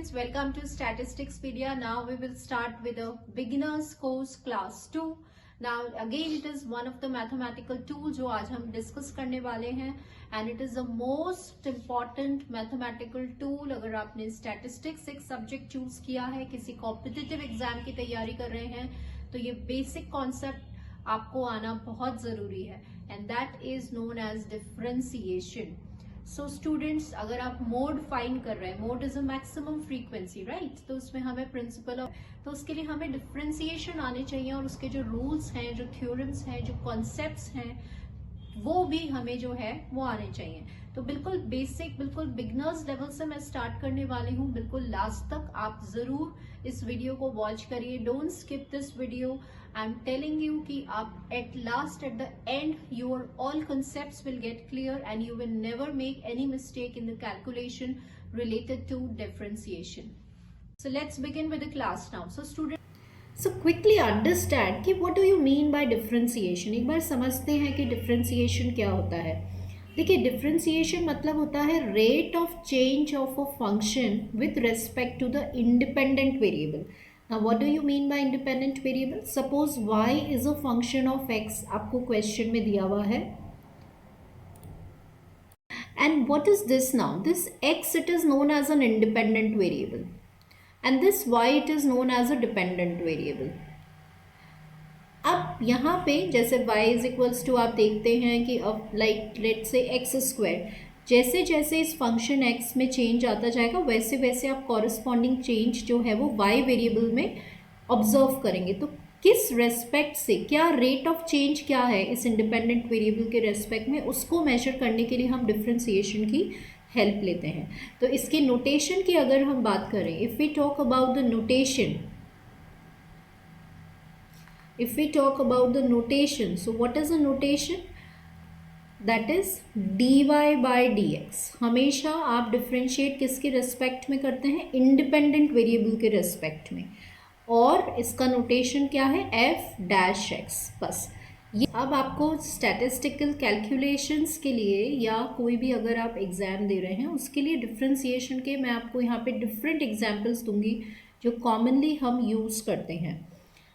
students, welcome to Statisticspedia. Now we will start with a beginners course class 2. Now again it is one of the mathematical tools जो आज हम discuss करने वाले हैं and it is the most important mathematical tool. अगर आपने statistics एक subject choose किया है, किसी competitive exam की तैयारी कर रहे हैं, तो ये basic concept आपको आना बहुत जरूरी है and that is known as differentiation. So students, अगर आप मोड फाइंड कर रहे हैं, mode is a maximum frequency, right, तो उसमें हमें प्रिंसिपल ऑफ, तो उसके लिए हमें डिफ्रेंसिएशन आने चाहिए और उसके जो रूल्स हैं, जो थ्योरम्स हैं, जो कॉन्सेप्ट्स हैं, वो भी हमें जो है वो आने चाहिए. तो बिल्कुल बेसिक, बिल्कुल बिगनर्स लेवल से मैं स्टार्ट करने वाली हूँ. बिल्कुल लास्ट तक आप जरूर इस वीडियो को वॉच करिए. Don't skip this video. I am telling you कि आप at last, at the end, your all concepts will get clear and you will never make any mistake in the calculation related to differentiation. So let's begin with the class now. So students, so quickly understand कि what do you mean by differentiation. एक बार समझते हैं कि differentiation क्या होता है. देखिए, differentiation मतलब होता है rate of change of a function with respect to the independent variable. Now what do you mean by independent variable? Suppose y is a function of x, आपको question में दिया हुआ है. And what is this now? This x, it is known as an independent variable. And this y, it is known as a dependent variable. अब यहाँ पे जैसे y is equals to, आप देखते हैं कि अब like let's say x square, जैसे जैसे इस फंक्शन x में चेंज आता जाएगा वैसे वैसे आप कॉरस्पॉन्डिंग चेंज जो है वो y वेरिएबल में ऑब्जर्व करेंगे. तो किस रेस्पेक्ट से क्या रेट ऑफ चेंज क्या है इस इंडिपेंडेंट वेरिएबल के रेस्पेक्ट में, उसको मेजर करने के लिए हम डिफ्रेंसिएशन की हेल्प लेते हैं. तो इसके नोटेशन की अगर हम बात करें, if we talk about the notation, if we talk about the notation, so what is the notation? That is dy by dx. हमेशा आप डिफ्रेंशिएट किसके रेस्पेक्ट में करते हैं? इंडिपेंडेंट वेरिएबल के रेस्पेक्ट में. और इसका नोटेशन क्या है? f dash x. बस ये. अब आपको स्टैटिस्टिकल कैलकुलेशंस के लिए या कोई भी अगर आप एग्ज़ाम दे रहे हैं उसके लिए डिफ्रेंसिएशन के मैं आपको यहाँ पे डिफरेंट एग्जांपल्स दूंगी जो कॉमनली हम यूज़ करते हैं.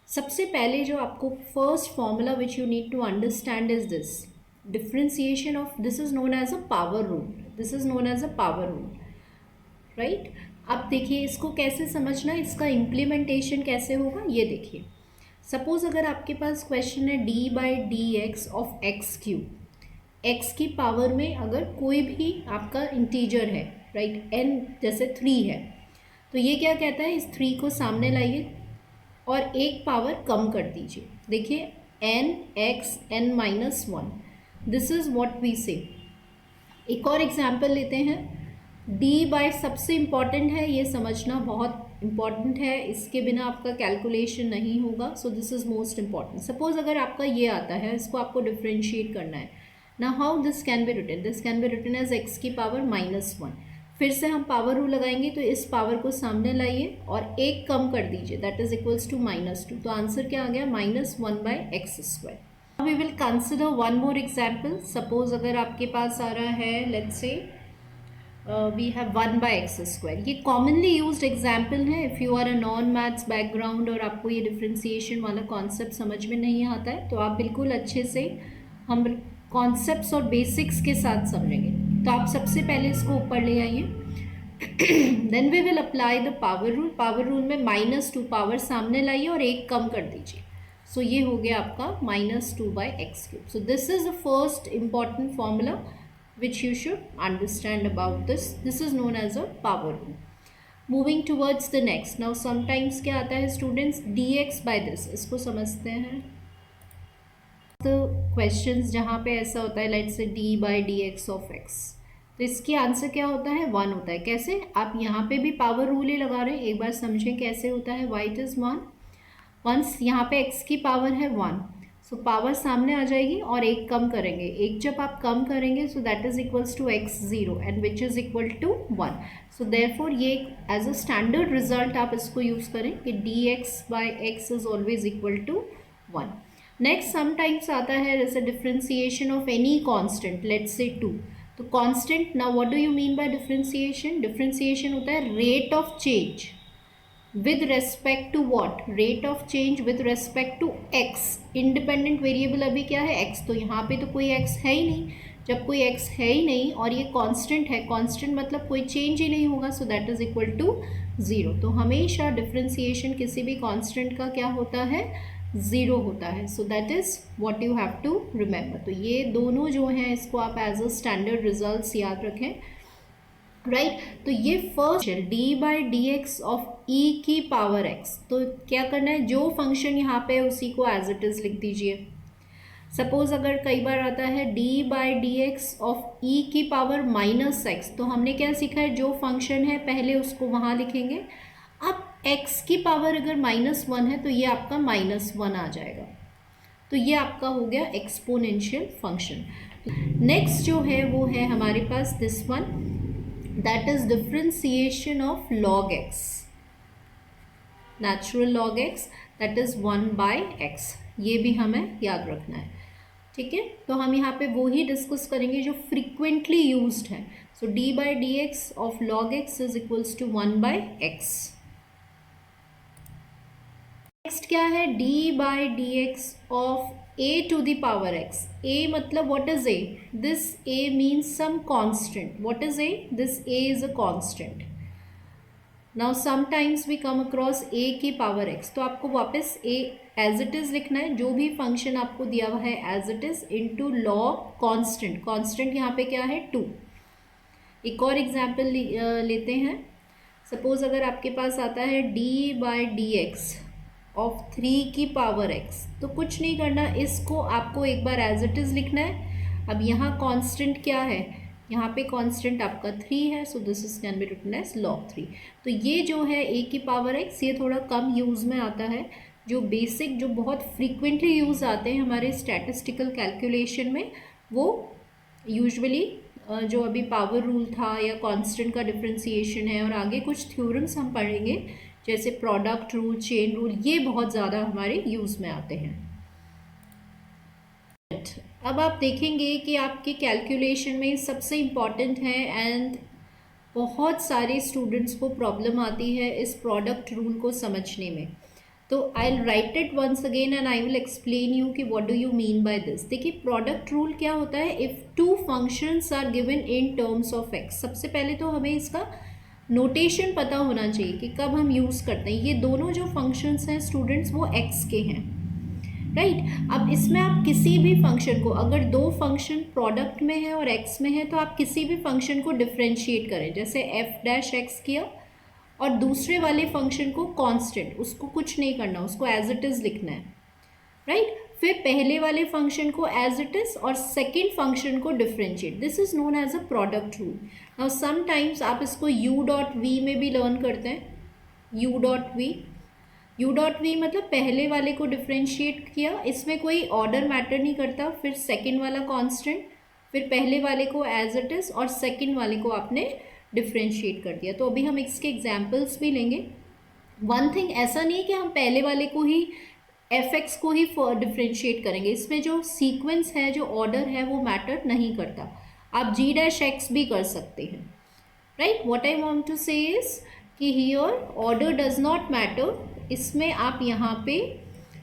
सबसे पहले जो आपको first formula which you need to understand is this differentiation of, this is known as a power rule. This is known as a power rule, right. अब देखिए इसको कैसे समझना है, इसका इम्प्लीमेंटेशन कैसे होगा ये देखिए. सपोज अगर आपके पास क्वेश्चन है d by d x of x cube, x की पावर में अगर कोई भी आपका इंटीजर है, राइट, एन जैसे 3 है, तो ये क्या कहता है, इस 3 को सामने लाइए और एक पावर कम कर दीजिए. देखिए N X N minus 1, this is what we say. एक और एग्जांपल लेते हैं. डी बाय, सबसे इम्पॉर्टेंट है ये समझना, बहुत इम्पॉर्टेंट है, इसके बिना आपका कैलकुलेशन नहीं होगा. सो this is most important. Suppose अगर आपका ये आता है, इसको आपको डिफ्रेंशिएट करना है. Now how this can be written? This can be written as X की पावर माइनस 1. फिर से हम पावर रूल लगाएंगे, तो इस पावर को सामने लाइए और एक कम कर दीजिए, दैट इज इक्वल्स टू -2. तो आंसर क्या आ गया? -1 by X square. We will consider one more example. Suppose अगर आपके पास आ रहा है, let's say we have 1 by X square. ये कॉमनली यूज्ड एग्जाम्पल है. If you are a non maths background और आपको ये डिफ्रेंसिएशन वाला कॉन्सेप्ट समझ में नहीं आता है, तो आप बिल्कुल अच्छे से हम कॉन्सेप्ट्स और बेसिक्स के साथ समझेंगे. तो आप सबसे पहले इसको ऊपर ले आइए. Then we will apply the power rule. Power rule में -2 पावर सामने लाइए और एक कम कर दीजिए. सो ये हो गया आपका -2 by x cube. So this is the first important formula which you should understand about this. This is known as a power rule. Moving towards the next. Now sometimes क्या आता है students? D x by this. इसको समझते हैं. तो questions जहाँ पे ऐसा होता है, लेट्स से D by d x of x, तो इसकी आंसर क्या होता है? 1 होता है. कैसे? आप यहाँ पे भी पावर रूल ही लगा रहे हैं. एक बार समझें कैसे होता है. y is 1. वंस यहाँ पे x की पावर है 1, सो पावर सामने आ जाएगी और एक कम करेंगे. एक जब आप कम करेंगे, so that is equals to x0 and which is equal to 1. So therefore ये एज अ स्टैंडर्ड रिजल्ट आप इसको यूज़ करें कि dx by x is always equal to 1. Next sometimes आता है जैसे differentiation of any constant, let's say 2. तो constant, now what do you mean by differentiation? Differentiation होता है rate of change with respect to what? Rate of change with respect to x. Independent variable अभी क्या है? X. तो यहाँ पे तो कोई एक्स है ही नहीं। जब कोई एक्स है ही नहीं और ये कांस्टेंट है, कांस्टेंट मतलब कोई चेंज ही नहीं होगा, so that is equal to zero. तो हमेशा डिफरेंशिएशन किसी भी कांस्टेंट का क्या होता है? ज़ीरो होता है। So that is what you have to remember. तो ये दोनों जो हैं इसको आप एज अ स्टैंडर्ड रिजल्ट्स याद रखें, राइट तो ये first d by d x of e की पावर एक्स। तो क्या करना है? जो फंक्शन यहाँ पे है उसी को एज इट इज़ लिख दीजिए। सपोज अगर कई बार आता है d by d x of e की पावर माइनस एक्स, तो हमने क्या सीखा है? जो फंक्शन है पहले उसको वहाँ लिखेंगे। अब एक्स की पावर अगर -1 है तो ये आपका -1 आ जाएगा। तो ये आपका हो गया एक्सपोनेंशियल फंक्शन। नेक्स्ट जो है वो है हमारे पास this one, that is differentiation of log x, natural log x, that is 1/x। ये भी हमें याद रखना है, ठीक है। तो हम यहाँ पे वो ही डिस्कस करेंगे जो फ्रीक्वेंटली यूज्ड है। So d by d x of log x is equals to 1/x। Next क्या है? D by d x of a to the power x। a मतलब what is a? This a means some constant. What is a? This a is a constant. Now sometimes we come across a की power x, तो आपको वापस a as it is लिखना है। जो भी function आपको दिया हुआ है as it is into log constant। constant यहाँ पे क्या है? 2। एक और एग्जाम्पल लेते हैं। सपोज अगर आपके पास आता है d by d x of 3 की पावर x, तो कुछ नहीं करना, इसको आपको एक बार एज इट इज़ लिखना है। अब यहाँ कांस्टेंट क्या है? यहाँ पे कांस्टेंट आपका 3 है, so this is can be written as log 3। तो ये जो है a की पावर x, ये थोड़ा कम यूज़ में आता है। जो बेसिक, जो बहुत फ्रीक्वेंटली यूज़ आते हैं हमारे स्टैटिस्टिकल कैलकुलेशन में, वो यूजुअली जो अभी पावर रूल था या कांस्टेंट का डिफरेंशिएशन है, और आगे कुछ थ्योरम्स हम पढ़ेंगे जैसे प्रोडक्ट रूल, चेन रूल, ये बहुत ज़्यादा हमारे यूज़ में आते हैं। अब आप देखेंगे कि आपके कैलकुलेशन में सबसे इम्पॉर्टेंट है एंड बहुत सारे स्टूडेंट्स को प्रॉब्लम आती है इस प्रोडक्ट रूल को समझने में। तो I will write it once again and I will explain you कि what do you mean by this. देखिए प्रोडक्ट रूल क्या होता है? If two functions are given in terms of x, सबसे पहले तो हमें इसका नोटेशन पता होना चाहिए कि कब हम यूज़ करते हैं। ये दोनों जो फंक्शंस हैं स्टूडेंट्स, वो एक्स के हैं, राइट। अब इसमें आप किसी भी फंक्शन को, अगर दो फंक्शन प्रोडक्ट में है और एक्स में है, तो आप किसी भी फंक्शन को डिफ्रेंशिएट करें, जैसे एफ डैश एक्स किया और दूसरे वाले फंक्शन को कांस्टेंट, उसको कुछ नहीं करना, उसको एज इट इज़ लिखना है, राइट। फिर पहले वाले फंक्शन को एज इट इज़ और सेकेंड फंक्शन को differentiate, this is known as a product rule. Now sometimes आप इसको u डॉट वी में भी लर्न करते हैं। u डॉट वी मतलब पहले वाले को डिफ्रेंशिएट किया, इसमें कोई ऑर्डर मैटर नहीं करता। फिर सेकेंड वाला कांस्टेंट, फिर पहले वाले को एज इट इज़ और सेकेंड वाले को आपने डिफ्रेंशिएट कर दिया। तो अभी हम इसके एग्जाम्पल्स भी लेंगे। वन थिंग, ऐसा नहीं कि हम पहले वाले को ही एफ एक्स को ही डिफ्रेंशिएट करेंगे, इसमें जो सीक्वेंस है, जो ऑर्डर है, वो मैटर नहीं करता। आप जी डैश एक्स भी कर सकते हैं, right. What I want to say is कि here order does not matter. इसमें आप यहाँ पे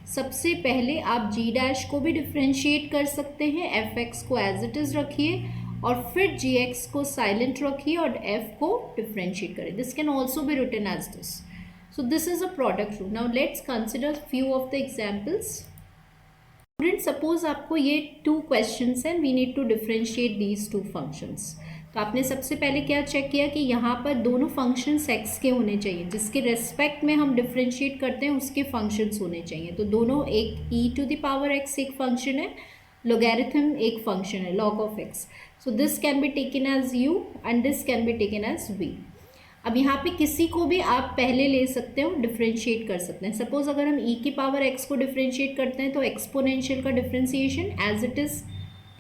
सबसे पहले आप जी डैश को भी डिफ्रेंशिएट कर सकते हैं, एफ एक्स को एज इट इज़ रखिए और फिर जी एक्स को साइलेंट रखिए और एफ को डिफ्रेंशिएट करें। This can also be written as this. So this is a product rule. Now let's consider few of the examples. Students, suppose आपको ये 2 questions हैं, we need to differentiate these 2 functions. तो आपने सबसे पहले क्या चेक किया कि यहाँ पर दोनों फंक्शंस x के होने चाहिए, जिसके रेस्पेक्ट में हम डिफ्रेंशिएट करते हैं उसके फंक्शंस होने चाहिए। तो दोनों, एक e to the power x एक फंक्शन है, logarithm एक फंक्शन है log of x. So this can be taken as u and this can be taken as v. अब यहाँ पे किसी को भी आप पहले ले सकते हो, डिफ्रेंशिएट कर सकते हैं। सपोज अगर हम e की पावर x को डिफ्रेंशिएट करते हैं तो एक्सपोनेंशियल का differentiation as it is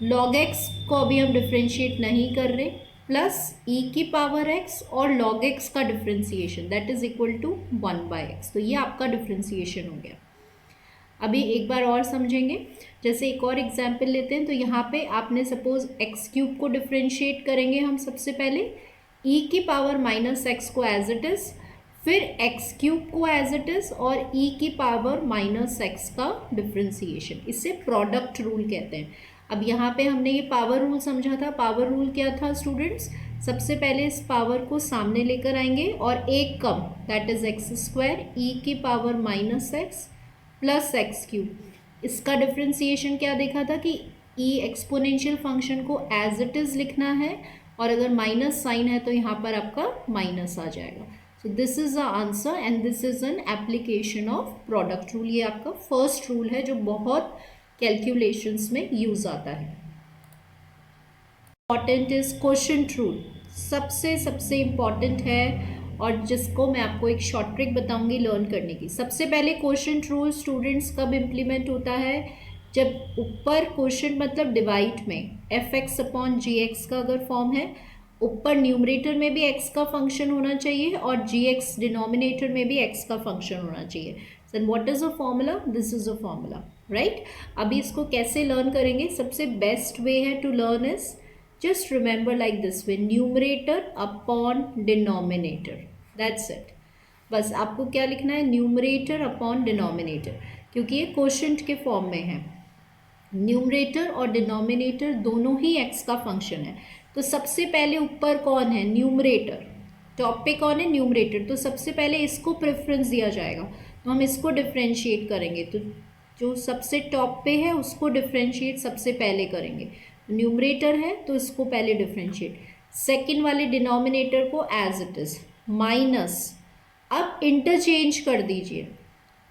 log x को अभी हम डिफ्रेंशिएट नहीं कर रहे, प्लस e की पावर x और log x का differentiation that is equal to 1/x। तो ये आपका डिफ्रेंशिएशन हो गया। अभी एक बार और समझेंगे। जैसे एक और एग्जाम्पल लेते हैं, तो यहाँ पे आपने सपोज एक्स क्यूब को डिफ्रेंशिएट करेंगे हम सबसे पहले, ई की पावर माइनस एक्स को एज इट इज़, फिर एक्स क्यूब को एज इट इज़, और ई की पावर माइनस एक्स का डिफ्रेंसिएशन, इसे प्रोडक्ट रूल कहते हैं। अब यहाँ पे हमने ये पावर रूल समझा था। पावर रूल क्या था स्टूडेंट्स? सबसे पहले इस पावर को सामने लेकर आएंगे और एक कम, दैट इज एक्स स्क्वायर, ई की power minus x plus x cube. इसका डिफ्रेंसिएशन क्या देखा था कि ई एक्सपोनेंशियल फंक्शन को एज इट इज़ लिखना है, और अगर माइनस साइन है तो यहाँ पर आपका माइनस आ जाएगा। सो this is the answer and this is an application of product rule. ये आपका फर्स्ट रूल है जो बहुत कैलकुलेशंस में यूज आता है। इम्पॉर्टेंट इज क्वोशंट रूल, सबसे इम्पॉर्टेंट है, और जिसको मैं आपको एक शॉर्ट ट्रिक बताऊंगी लर्न करने की। सबसे पहले क्वोशंट रूल स्टूडेंट्स कब इम्प्लीमेंट होता है? जब ऊपर क्वोशंट मतलब डिवाइड में एफ एक्स अपॉन जी एक्स का अगर फॉर्म है, ऊपर न्यूमरेटर में भी एक्स का फंक्शन होना चाहिए और जी एक्स डिनोमिनेटर में भी एक्स का फंक्शन होना चाहिए। Then what is a formula? This is a formula, right. अभी इसको कैसे लर्न करेंगे? सबसे बेस्ट वे है to learn is just remember like this way, numerator upon denominator, that's it। बस आपको क्या लिखना है? न्यूमरेटर अपॉन डिनोमिनेटर, क्योंकि ये क्वोशंट के फॉर्म में है। न्यूमरेटर और डिनोमिनेटर दोनों ही एक्स का फंक्शन है। तो सबसे पहले ऊपर कौन है? न्यूमरेटर। टॉप पे कौन है? न्यूमरेटर। तो सबसे पहले इसको प्रेफरेंस दिया जाएगा, तो हम इसको डिफ्रेंशिएट करेंगे। तो जो सबसे टॉप पे है उसको डिफ्रेंशिएट सबसे पहले करेंगे। न्यूमरेटर है तो इसको पहले डिफ्रेंशिएट, सेकेंड वाले डिनोमिनेटर को एज इट इज़ माइनस। अब इंटरचेंज कर दीजिए,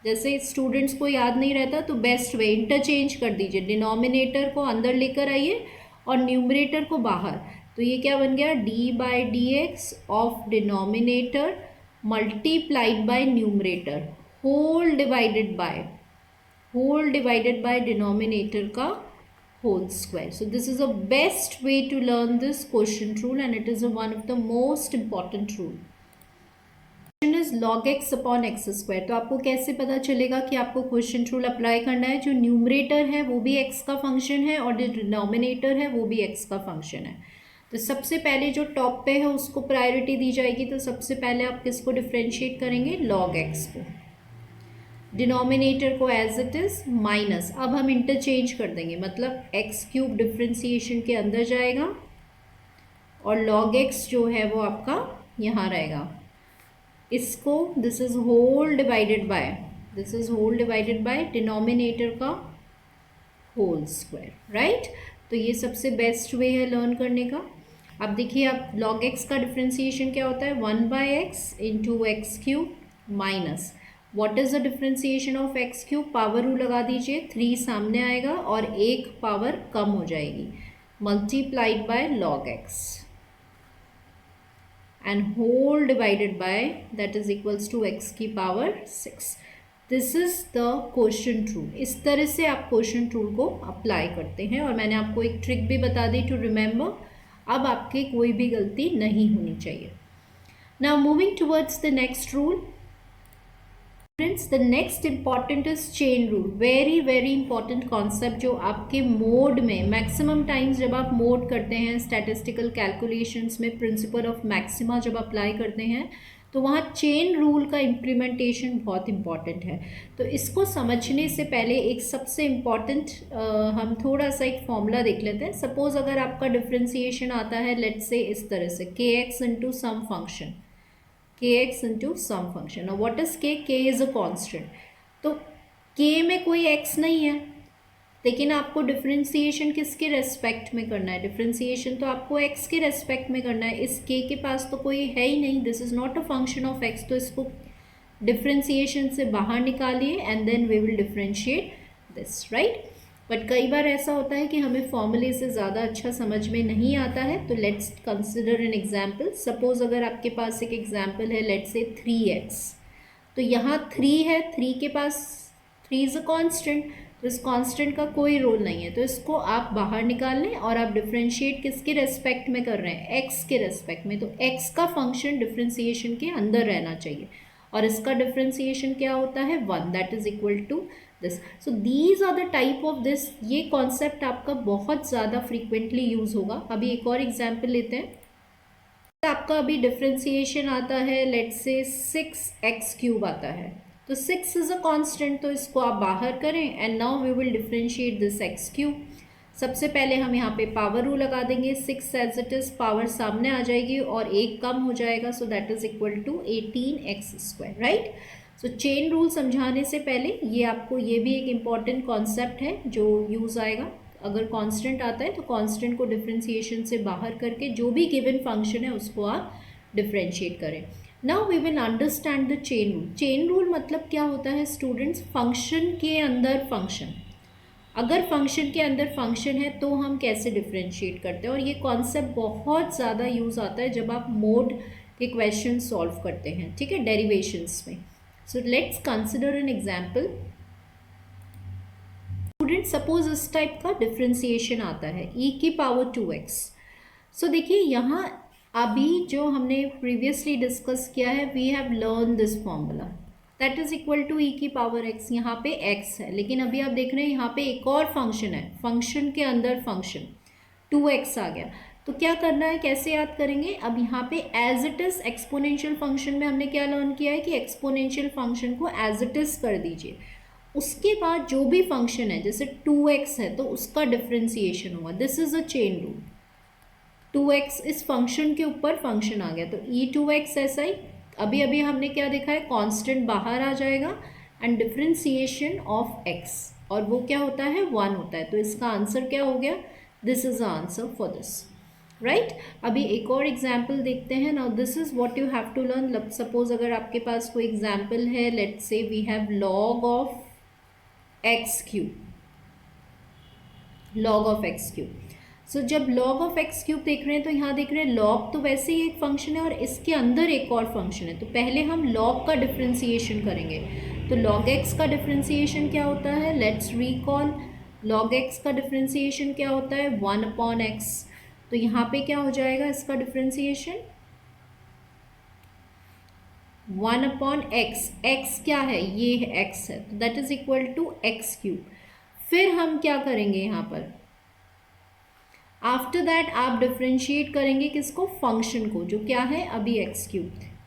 जैसे स्टूडेंट्स को याद नहीं रहता तो बेस्ट वे इंटरचेंज कर दीजिए, डिनोमिनेटर को अंदर लेकर आइए और न्यूमरेटर को बाहर। तो ये क्या बन गया? D by d x of denominator multiplied by numerator whole divided by denominator का whole square. So this is the best way to learn this quotient rule and it is one of the most important rule. Question is log x upon x square। तो आपको कैसे पता चलेगा कि आपको quotient rule apply करना है? जो न्यूमरेटर है वो भी x का फंक्शन है और जो डिनोमिनेटर है वो भी x का फंक्शन है। तो सबसे पहले जो टॉप पे है उसको प्रायोरिटी दी जाएगी। तो सबसे पहले आप किसको डिफ्रेंशिएट करेंगे? log x को। डिनोमिनेटर को एज इट इज़ माइनस। अब हम इंटरचेंज कर देंगे, मतलब एक्स क्यूब डिफ्रेंसिएशन के अंदर जाएगा और लॉग एक्स जो है वो आपका यहाँ रहेगा। इसको this is whole divided by denominator का होल स्क्वायर, राइट। तो ये सबसे बेस्ट वे है लर्न करने का। अब देखिए, आप लॉग एक्स का डिफ्रेंसिएशन क्या होता है? 1/x into x cube minus what is the differentiation of x cube? Power rule लगा दीजिए, 3 सामने आएगा और एक पावर कम हो जाएगी, multiplied by log x and whole divided by that is equals to x की power 6। This is the quotient rule. इस तरह से आप क्वोशंट रूल को अप्लाई करते हैं और मैंने आपको एक ट्रिक भी बता दी टू रिमेंबर। अब आपके कोई भी गलती नहीं होनी चाहिए। Now moving towards the next rule. Friends, the next important is chain rule। very important concept जो आपके मोड में मैक्सिमम टाइम्स जब आप मोड करते हैं स्टैटिस्टिकल कैलकुलेशंस में प्रिंसिपल ऑफ मैक्सिमा जब अप्लाई करते हैं तो वहाँ चेन रूल का इम्प्लीमेंटेशन बहुत इंपॉर्टेंट है। तो इसको समझने से पहले एक सबसे इम्पॉर्टेंट हम थोड़ा सा एक फॉर्मूला देख लेते हैं। सपोज अगर आपका डिफ्रेंसिएशन आता है लेट्स से इस तरह से, के x into sum function, kx into some function। Now what is k? k is a constant। तो k में कोई x नहीं है, लेकिन आपको डिफ्रेंसिएशन किसके रेस्पेक्ट में करना है? डिफ्रेंसिएशन तो आपको x के रेस्पेक्ट में करना है। इस k के पास तो कोई है ही नहीं, this is not a function of x। तो इसको डिफ्रेंसिएशन से बाहर निकालिए and then we will differentiate this, right. But कई बार ऐसा होता है कि हमें फॉर्मूले से ज़्यादा अच्छा समझ में नहीं आता है। तो let's consider an example. Suppose अगर आपके पास एक एग्जाम्पल है लेट्स से 3x, तो यहाँ 3 है, 3 के पास 3 इज़ अ कांस्टेंट, तो इस कांस्टेंट का कोई रोल नहीं है। तो इसको आप बाहर निकाल लें और आप डिफ्रेंशिएट किसके रेस्पेक्ट में कर रहे हैं? x के रेस्पेक्ट में। तो x का फंक्शन डिफ्रेंसिएशन के अंदर रहना चाहिए और इसका डिफ्रेंसिएशन क्या होता है? 1, that is equal to this. So these are the type of this. ये कॉन्सेप्ट आपका बहुत ज़्यादा फ्रीक्वेंटली यूज़ होगा. अभी एक और एग्जाम्पल लेते हैं. आपका अभी डिफ्रेंसिएशन आता है, लेट्स से 6x³ आता है. तो 6 इज़ अ कांस्टेंट, तो इसको आप बाहर करें and now we will differentiate this x³. सबसे पहले हम यहाँ पे पावर रूल लगा देंगे. 6 एज इट इज़, पावर सामने आ जाएगी और एक कम हो जाएगा, so that is equal to 18x². Right. So chain rule समझाने से पहले ये आपको ये भी एक इम्पॉर्टेंट कॉन्सेप्ट है जो यूज़ आएगा. अगर कांस्टेंट आता है तो कांस्टेंट को डिफरेंशिएशन से बाहर करके जो भी गिवन फंक्शन है उसको आप डिफरेंशिएट करें. Now we will understand the chain rule. Chain rule मतलब क्या होता है स्टूडेंट्स? फंक्शन के अंदर फंक्शन. अगर फंक्शन के अंदर फंक्शन है तो हम कैसे डिफरेंशिएट करते हैं, और ये कॉन्सेप्ट बहुत ज़्यादा यूज़ आता है जब आप मोड के क्वेश्चन सॉल्व करते हैं. ठीक है, डेरिवेशंस में. So let's consider an example. Student suppose इस टाइप का डिफरेंशिएशन आता है e⁻² 2x. सो देखिए यहाँ अभी जो हमने प्रीवियसली डिस्कस किया है, we have learn this formula that is equal to e⁻x. यहाँ पे x है, लेकिन अभी आप देख रहे हैं यहाँ पे एक और फंक्शन है, फंक्शन के अंदर फंक्शन 2x आ गया. तो क्या करना है, कैसे याद करेंगे? अब यहाँ पे as it is exponential function में हमने क्या लर्न किया है कि एक्सपोनेंशियल फंक्शन को एज इट इज कर दीजिए. उसके बाद जो भी फंक्शन है, जैसे 2x है तो उसका डिफरेंशिएशन होगा. This is a chain rule. 2x इस फंक्शन के ऊपर फंक्शन आ गया तो e2x ऐसा ही. अभी अभी हमने क्या देखा है, कांस्टेंट बाहर आ जाएगा एंड डिफरेंशिएशन ऑफ x, और वो क्या होता है 1 होता है. तो इसका आंसर क्या हो गया? This is the answer for this. Right. अभी एक और एग्जाम्पल देखते हैं. Now this is what you have to learn. Suppose अगर आपके पास कोई एग्जाम्पल है, let's say we have log of x³. log of x³. So जब log ऑफ x³ देख रहे हैं तो यहाँ देख रहे हैं log तो वैसे ही एक फंक्शन है और इसके अंदर एक और फंक्शन है. तो पहले हम log का डिफरेंशिएशन करेंगे. तो log x का डिफरेंशिएशन क्या होता है? Let's recall. log x का डिफरेंशिएशन क्या होता है? 1/x. तो यहाँ पे क्या हो जाएगा इसका डिफरेंशिएशन? 1/x. x क्या है? ये x है, तो that is equal to x³. फिर हम क्या करेंगे यहाँ पर? आफ्टर दैट आप डिफरेंशिएट करेंगे किसको? फंक्शन को, जो क्या है अभी x³.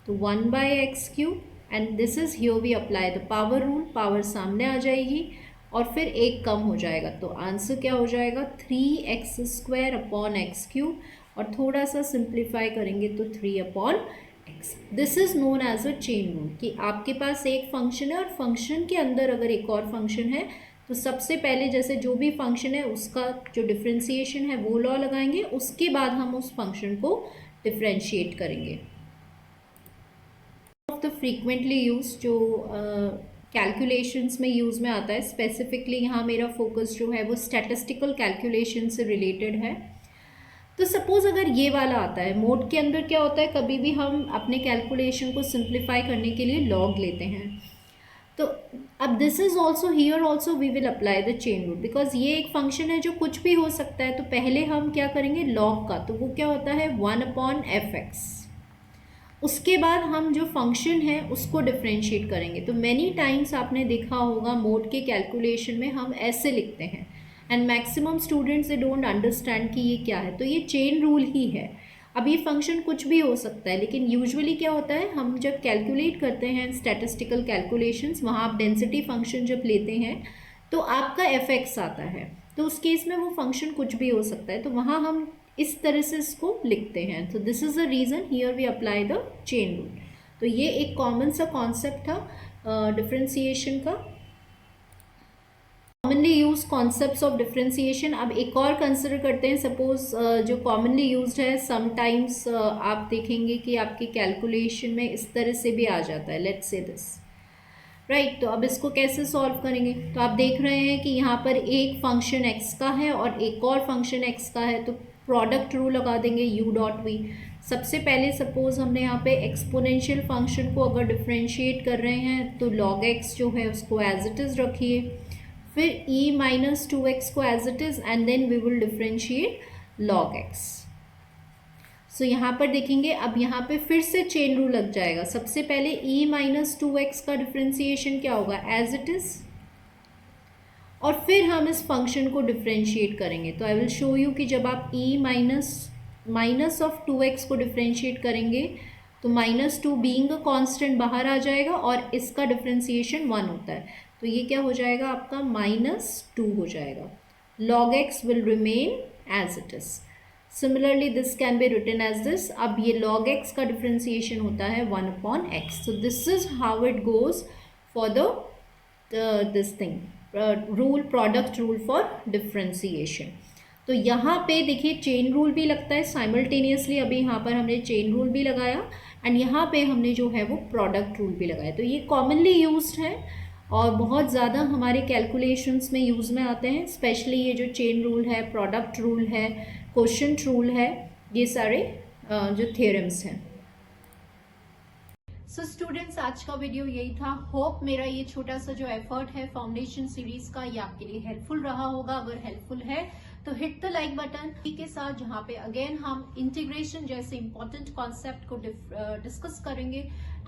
तो 1/x³ and this is here we apply the power rule. Power सामने आ जाएगी और फिर एक कम हो जाएगा. तो आंसर क्या हो जाएगा? 3x²/x³. और थोड़ा सा सिंप्लीफाई करेंगे तो 3/x. This is known as a chain rule कि आपके पास एक फंक्शन है और फंक्शन के अंदर अगर एक और फंक्शन है तो सबसे पहले जैसे जो भी फंक्शन है उसका जो डिफरेंशिएशन है वो लॉ लगाएंगे, उसके बाद हम उस फंक्शन को डिफरेंशिएट करेंगे. ऑफ द फ्रीक्वेंटली यूज जो कैलकुलेशंस में यूज़ में आता है, स्पेसिफिकली यहाँ मेरा फोकस जो है वो स्टैटिस्टिकल कैलकुलेशन से रिलेटेड है. तो सपोज़ अगर ये वाला आता है, मोड के अंदर क्या होता है, कभी भी हम अपने कैलकुलेशन को सिंप्लीफाई करने के लिए लॉग लेते हैं. तो अब this is also here also we will apply the chain rule, because ये एक फंक्शन है जो कुछ भी हो सकता है. तो पहले हम क्या करेंगे लॉग का, तो वो क्या होता है 1/fx. उसके बाद हम जो फंक्शन है उसको डिफरेंशिएट करेंगे. तो मैनी टाइम्स आपने देखा होगा मोड के कैलकुलेशन में हम ऐसे लिखते हैं and maximum students they don't understand कि ये क्या है. तो ये चेन रूल ही है. अब ये फंक्शन कुछ भी हो सकता है, लेकिन यूजुअली क्या होता है हम जब कैलकुलेट करते हैं स्टैटिस्टिकल कैलकुलेशंस, वहाँ आप डेंसिटी फंक्शन जब लेते हैं तो आपका fx आता है. तो उस केस में वो फंक्शन कुछ भी हो सकता है, तो वहाँ हम इस तरह से इसको लिखते हैं. तो this is the reason here we apply the chain rule. तो ये एक कॉमन सा कॉन्सेप्ट था डिफरेंशिएशन का. Commonly use concepts of differentiation. अब एक और कंसिडर करते हैं. सपोज जो कॉमनली यूज्ड है, समटाइम्स आप देखेंगे कि आपके कैलकुलेशन में इस तरह से भी आ जाता है. लेट्स से दिस राइट. तो अब इसको कैसे सॉल्व करेंगे? तो आप देख रहे हैं कि यहाँ पर एक फंक्शन x का है और एक और फंक्शन x का है. तो प्रोडक्ट रूल लगा देंगे u.v. सबसे पहले सपोज हमने यहाँ पे एक्सपोनेंशियल फंक्शन को अगर डिफरेंशिएट कर रहे हैं तो log x जो है उसको एज इट इज़ रखिए, फिर e-2x को as it is and then we will differentiate log x. So यहाँ पर देखेंगे अब यहाँ पे फिर से चेन रूल लग जाएगा. सबसे पहले e-2x का डिफरेंशिएशन क्या होगा? एज इट इज़ और फिर हम इस फंक्शन को डिफ्रेंशिएट करेंगे। तो आई विल शो यू कि जब आप e माइनस ऑफ 2x को डिफ्रेंशिएट करेंगे तो -2 बीइंग अ कांस्टेंट बाहर आ जाएगा और इसका डिफ्रेंशिएशन 1 होता है, तो ये क्या हो जाएगा आपका -2 हो जाएगा। log x will remain as it is. Similarly this can be written as this. अब ये log x का डिफ्रेंशिएशन होता है 1/x. So this is how it goes for the this thing rule, product rule for differentiation. तो यहाँ पे देखिए chain rule भी लगता है साइमल्टेनियसली। अभी यहाँ पर हमने चेन रूल भी लगाया एंड यहाँ पे हमने जो है वो प्रोडक्ट रूल भी लगाया। तो ये कॉमनली यूज्ड है और बहुत ज़्यादा हमारे कैलकुलेशंस में यूज़ में आते हैं, स्पेशली ये जो चेन रूल है, प्रोडक्ट रूल है, क्वोशिएंट रूल है, ये सारे जो थ्योरम्स हैं। सो स्टूडेंट्स आज का वीडियो यही था। होप मेरा ये छोटा सा जो एफर्ट है फाउंडेशन सीरीज का ये आपके लिए हेल्पफुल रहा होगा। अगर हेल्पफुल है तो हिट द लाइक बटन के साथ, जहाँ पे अगेन हम इंटीग्रेशन जैसे इंपॉर्टेंट कॉन्सेप्ट को डिस्कस करेंगे,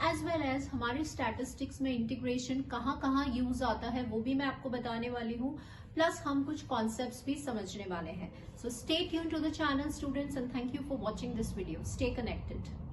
एज वेल एज हमारे स्टैटिस्टिक्स में इंटीग्रेशन कहाँ कहाँ यूज आता है वो भी मैं आपको बताने वाली हूँ, प्लस हम कुछ कॉन्सेप्ट्स भी समझने वाले हैं। So stay tuned to the channel students and thank you for watching this video. Stay connected.